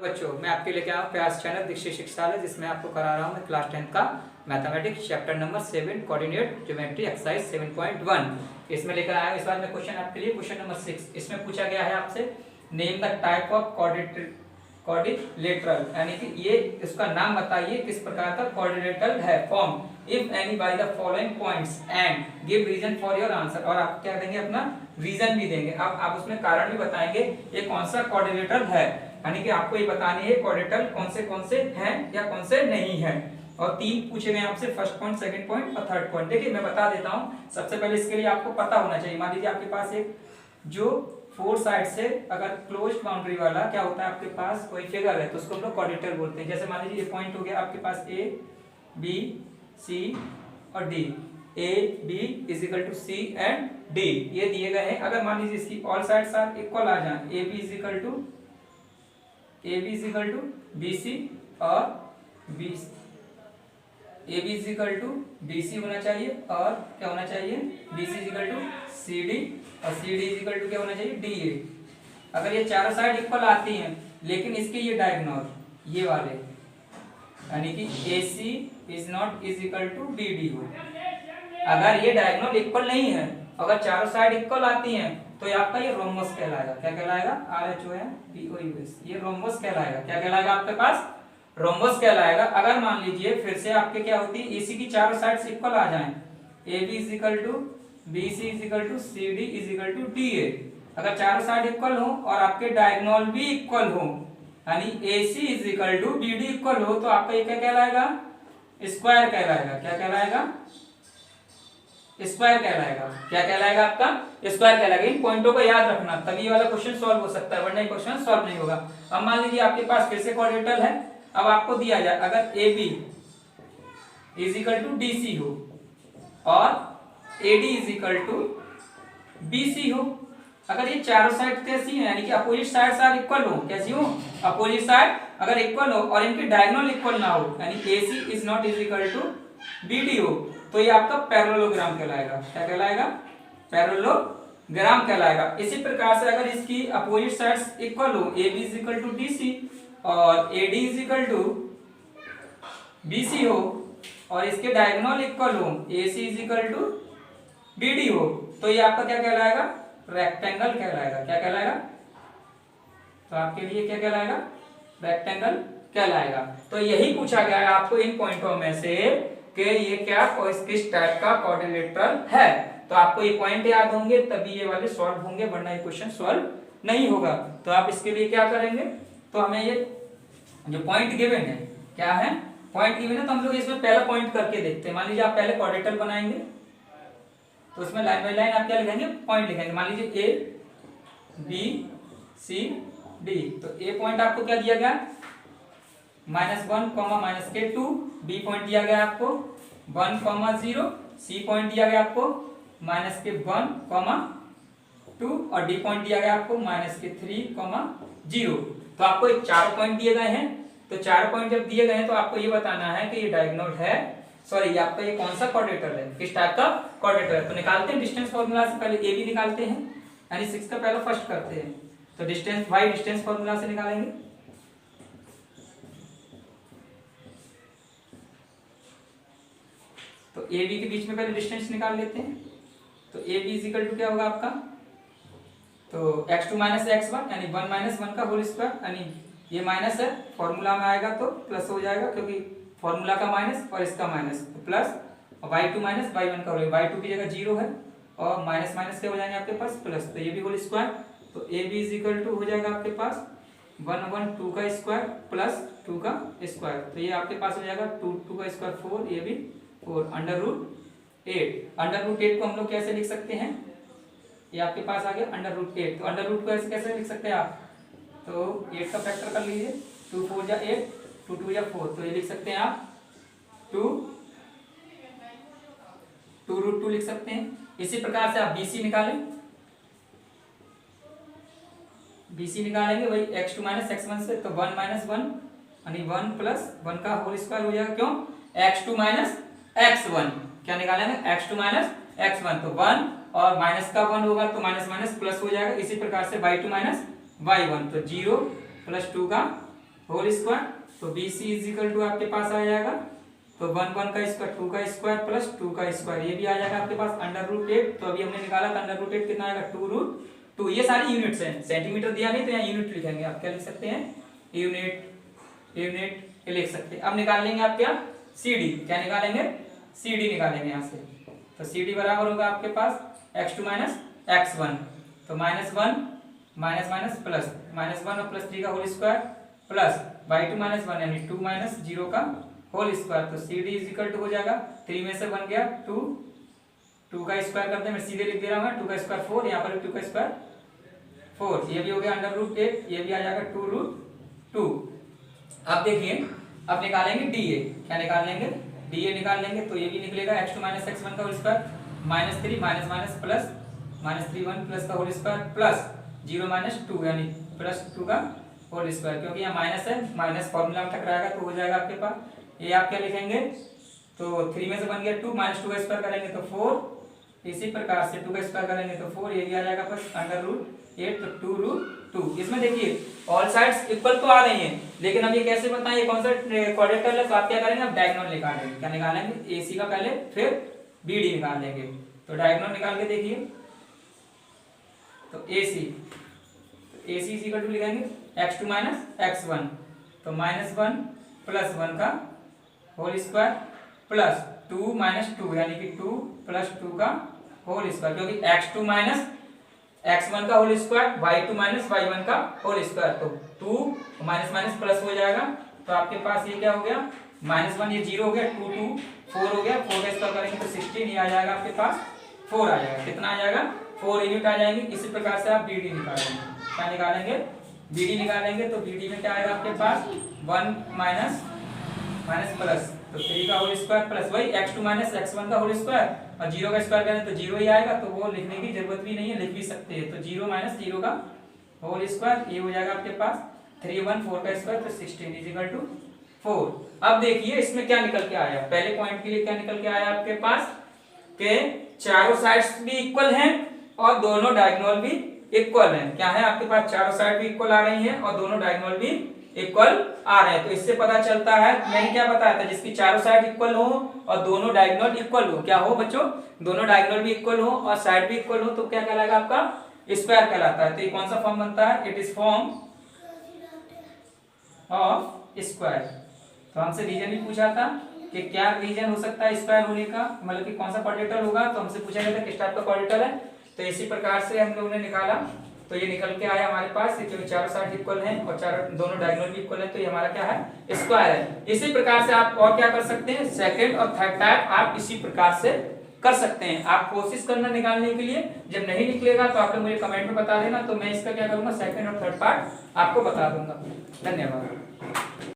बच्चों, मैं आपके लेके आया हूँ प्रयास चैनल दीक्षित शिक्षालय, जिसमें आपको करा रहा हूँ मैं क्लास 10 का mathematics chapter number 7 coordinate geometry exercise 7.1। इसमें लेकर आया हूँ इस बार मैं क्वेश्चन आपके लिए क्वेश्चन नंबर 6। इसमें पूछा गया है आपसे नेम द टाइप ऑफ कोऑर्डिनेटरल, यानी कि ये इसका नाम बताइए किस प्रकार का कोऑर्डिनेटरल है form if any by the following points and give reason for your answer. और आप क्या देंगे, अपना रीजन भी देंगे। अब आप उसमें कारण भी बताएंगे ये कौन सा कोऑर्डिनेटर है, यानी कि आपको ये बतानी है कोऑर्डिनेटर कौन से हैं या कौन से नहीं है। और तीन पूछे गए आपसे, फर्स्ट पॉइंट, सेकंड पॉइंट और थर्ड पॉइंट। देखिए मैं बता देता हूं, सबसे पहले इसके लिए आपको पता होना चाहिए। मान लीजिए आपके पास एक जो फोर साइड से अगर क्लोज्ड बाउंड्री वाला क्या होता है, आपके पास कोई फिगर है तो उसको हम लोग कोऑर्डिनेटर बोलते हैं। जैसे मान लीजिए ये पॉइंट हो गया आपके पास ए बी सी और D, A B is equal to C and D, ये दिए गए हैं। अगर मान लीजिए इसकी ऑल साइड्स आर इक्वल आ जाए, A B is equal to B C और B A B is equal to B C होना चाहिए, और क्या होना चाहिए, B C is equal to C D, और C D is equal to क्या होना चाहिए, डी ए। अगर ये चारों साइड इक्वल आती हैं, लेकिन इसके ये डायगोनल ये वाले, यानी कि A C is not is equal to B D हो, अगर ये डायगोनल इक्वल नहीं है, अगर चारों साइड इक्वल आती हैं, तो आपका ये रोम्बस कहलाएगा। क्या कहलाएगा, R H O M B O U S, ये रोम्बस कहलाएगा। क्या कहलाएगा आपके पास, रोम्बस कहलाएगा। अगर मान लीजिए फिर से आपके क्या होती है, एसी की चारों साइड्स इक्वल आ जाएं, A B is equal to B C is equal to C D is equal to D A, अगर चारों साइड इक्वल हो और आपके डायगोनल भी इक्वल हो, यानी A C is equal to B D equal हो, तो आपका ये क्या कहलाएगा, स्क्वायर कहलाएगा। क्या कहलाएगा, स्क्वायर कहलाएगा। क्या कहलाएगा, आपका स्क्वायर कहलाएगा। इन पॉइंटों को याद रखना, तभी वाला क्वेश्चन सॉल्व हो सकता है, वरना ये क्वेश्चन सॉल्व नहीं होगा। अब मान लीजिए आपके पास फिर से कोऑर्डिनेटर है। अब आपको दिया जाए अगर A B is equal to D C हो और A D is equal to B C हो, अगर ये चारों साइड कैसी है, यानी कि अपोजिट साइड्स आर इक्वल हो, कैसी हो, अपोजिट साइड अगर इक्वल हो और इनके डायगोनल इक्वल ना हो, यानी A C is not is equal to B D हो, तो ये आपका पैरेललोग्राम कहलाएगा। क्या कहलाएगा, पैरेललोग्राम कहलाएगा। इसी प्रकार से अगर इसकी अपोजिट साइड्स इक्वल हो, A B is equal to D C और A D is equal to B C हो, और इसके डायगोनल इक्वल हो, A C is equal to B D हो, तो ये आपका क्या कहलाएगा, रेक्टेंगल कहलाएगा। क्या कहलाएगा, तो आपके लिए क्या कहलाएगा, रेक्टेंगल कहलाएगा। तो यही पूछा गया है आपको इन पॉइंटों में से कि ये क्या किस टाइप का कोऑर्डिनेटर है। तो आपको ये पॉइंट याद होंगे तभी ये वाले सॉल्व होंगे, वरना ये क्वेश्चन सॉल्व नहीं होगा। तो आप इसके लिए क्या करेंगे, तो हमें ये जो पॉइंट गिवन है, क्या है, पॉइंट गिवन है, तो हम लोग इसमें पहला पॉइंट करके देखते हैं। मान लीजिए आप पहले कोऑर्डिनेटर बनाएंगे, तो उसमें लाइन बाय लाइन आप क्या लिखेंगे, पॉइंट लिखेंगे। मान लीजिए ए बी सी डी, तो ए पॉइंट आपको क्या दिया गया, -1, -k2, बी पॉइंट दिया गया आपको 1, 0, सी पॉइंट दिया गया आपको -k1, 2 और डी पॉइंट दिया गया आपको -k3, 0। तो आपको एक चार पॉइंट दिए गए हैं। तो चार पॉइंट जब दिए गए हैं तो आपको ये बताना है कि ये डायगोनल है, सॉरी आपका ये कौन सा कोऑर्डिनेटर है, किस टाइप का कोऑर्डिनेटर है। तो निकालते हैं डिस्टेंस फॉर्मूला से, पहले ए बी निकालते हैं, यानी 6 का पहला फर्स्ट करते हैं। तो डिस्टेंस बाय डिस्टेंस फॉर्मूला से निकालेंगे। तो ए बी के बीच में पहले डिस्टेंस निकाल लेते हैं। तो A B is equal to क्या होगा आपका, तो x2 - x1 यानी 1 - 1 का होल स्क्वायर, यानी ये माइनस है, फॉर्मूला में आएगा तो प्लस हो जाएगा, क्योंकि फॉर्मूला का माइनस और इसका माइनस, तो प्लस y2 - y1 का होल, y2 की जगह 0 है और माइनस माइनस क्या हो जाएंगे आपके पास, प्लस, तो ये भी होल स्क्वायर। तो A B is equal to हो जाएगा आपके पास 1, 2 का स्क्वायर प्लस 2 का स्क्वायर, तो ये आपके पास हो जाएगा 2 का स्क्वायर 4, ये भी 4, √8। √8 को हम लोग कैसे लिख सकते हैं, ये आपके पास आ गया √8। तो √8 को ऐसे कैसे लिख सकते हैं आप, तो 8 का फैक्टर कर लीजिए, 2 4 जा 8, 2 2 जा 4, तो ये लिख सकते हैं आप 2 √2 लिख सकते हैं। इसी प्रकार से आप BC निकालें, BC निकालेंगे वही x2 - x1 से, तो 1 - 1 यानी 1 + 1 का होल स्क्वायर हो जाएगा। क्यों, x2 - x1, क्या निकालेंगे, x2 - x1, तो 1 और माइनस का 1 होगा तो माइनस माइनस प्लस हो जाएगा। इसी प्रकार से y2 - y1, तो 0 + 2 का होल स्क्वायर, तो BC इज इक्वल टू आपके पास आ जाएगा तो 1 का स्क्वायर 2 का स्क्वायर प्लस 2 का स्क्वायर, ये भी आ जाएगा आपके पास √8। तो अभी हमने निकाला था √8 कितना आएगा 2√2। ये सारी यूनिट्स हैं, सेंटीमीटर दिया नहीं तो यहाँ यूनिट लिखेंगे। आप क्या लिख सकते हैं यूनिट लिख सकते हैं। अब निकाल लेंगे आप क्या CD, क्या निकालेंगे CD निकालेंगे यहाँ से। तो CD बराबर होगा आपके पास x2 माइनस x1, तो -1 माइनस प्लस -1 और +3 का होल स्क्वायर प्लस y2 -1 यानी 2 माइनस 0 का होल स्क्वायर। तो CD इज इक्वल टू हो जाएगा 3 में से बन गया 2 का स्क्वायर करते हैं, मैं सीधे लिख दे रहा हूँ 2 का स्क्वायर 4, यहाँ पर 2 का स्क्वायर 4, ये भी हो गया √8, ये भी आ जाएगा 2√2। अब देखिए अब निकालेंगे DA, क्या निकाल लेंगे DA निकाल लेंगे, तो ये भी निकलेगा x2 माइनस x1 का whole square -3 minus plus -3 1 plus का होल स्क्वायर प्लस 0 माइनस 2 यानी +2 का होल स्क्वायर, क्योंकि यहाँ माइनस है, माइनस फॉर्मूला में टकराएगा तो हो जाएगा आपके पास। ये आप क्या लिखेंगे तो 3 में से बन गया 2 माइनस 2 का स्क्वायर करेंगे तो 4, इसी प्रकार से 2 का स्क्वायर करेंगे तो 4, ये भी आ जाएगा बस √8 तो 2√2। इसमें देखिए ऑल साइड्स इक्वल तो आ रही हैं, लेकिन अब ये कैसे बताएं ये कौन सा क्वाड्रेटल है, तो आप क्या करेंगे अब डायगोनल निकालेंगे। क्या निकालेंगे AC का पहले फिर BD निकाल लेंगे। तो डायगोनल निकाल के देखिए तो AC इज इक्वल टू लिखेंगे x2 माइनस x1, तो -1 प्लस 1 का होल स्क्वायर प्लस 2 माइनस 2 यानी कि 2 प्लस 2 का होल स्क्वायर, क्योंकि x2 माइनस x1 का whole square y2 minus y1 का होल स्क्वायर, तो 2 माइनस माइनस प्लस हो जाएगा। तो आपके पास ये क्या हो गया -1 ये 0 हो गया, 2 2 4 हो गया, 4 का स्क्वायर करेंगे तो 16, ये आ जाएगा आपके पास 4 आ जाएगा। कितना आ जाएगा 4 यूनिट आ जाएंगे। इसी प्रकार से आप BD निकालेंगे। क्या निकालेंगे BD निकालेंगे, तो BD में क्या आएगा आपके पास 1 माइनस प्लस तो 3 का होल स्क्वायर प्लस वही x2 माइनस x1 का होल स्क्वायर और 0 का स्क्वायर करें तो 0 ही आएगा, तो वो लिखने की जरूरत भी नहीं है, लिख भी सकते हैं। तो 0 माइनस 0 का होल स्क्वायर, ये हो जाएगा आपके पास 3 1 4 का स्क्वायर तो 16 इज इक्वल टू 4। अब देखिए इसमें क्या निकल के आया, पहले पॉइंट के लिए क्या निकल के आया आपके पास के चारों साइड्स भी इक्वल हैं और दोनों डायगोनल भी इक्वल हैं। क्या है आपके पास चारों साइड भी इक्वल आ रही हैं और दोनों डायगोनल भी इक्वल आ रहे हैं। तो इससे पता चलता है, मैंने क्या बताया था, जिसकी चारों साइड इक्वल हो और दोनों डायगोनल इक्वल हो, क्या हो बच्चों दोनों डायगोनल भी इक्वल हो और साइड भी इक्वल हो, तो क्या कहलाएगा आपका स्क्वायर कहलाता है। तो ये कौन सा फॉर्म बनता है, it is form of square. तो हमसे रीजन भी पूछा था कि क्या रीजन हो सकता है स्क्वायर होने का, मतलब कि कौन सा क्वाड्रेटल होगा, तो हमसे पूछा गया था किस टाइप का क्वाड्रेटल है। तो इसी प्रकार से हम लोगों ने निकाला, तो ये निकल के आया हमारे पास, क्योंकि चारों साइड इक्वल हैं और चारों दोनों डायगोनल भी इक्वल है, तो ये हमारा क्या है स्क्वायर है। इसी प्रकार से आप और क्या कर सकते हैं, सेकंड और थर्ड टाइप आप इसी प्रकार से कर सकते हैं। आप कोशिश करना निकालने के लिए, जब नहीं निकलेगा तो आप लोग मुझे कमेंट में बता देना, तो मैं इसका क्या करूंगा सेकंड और थर्ड पार्ट आपको बता दूंगा। धन्यवाद।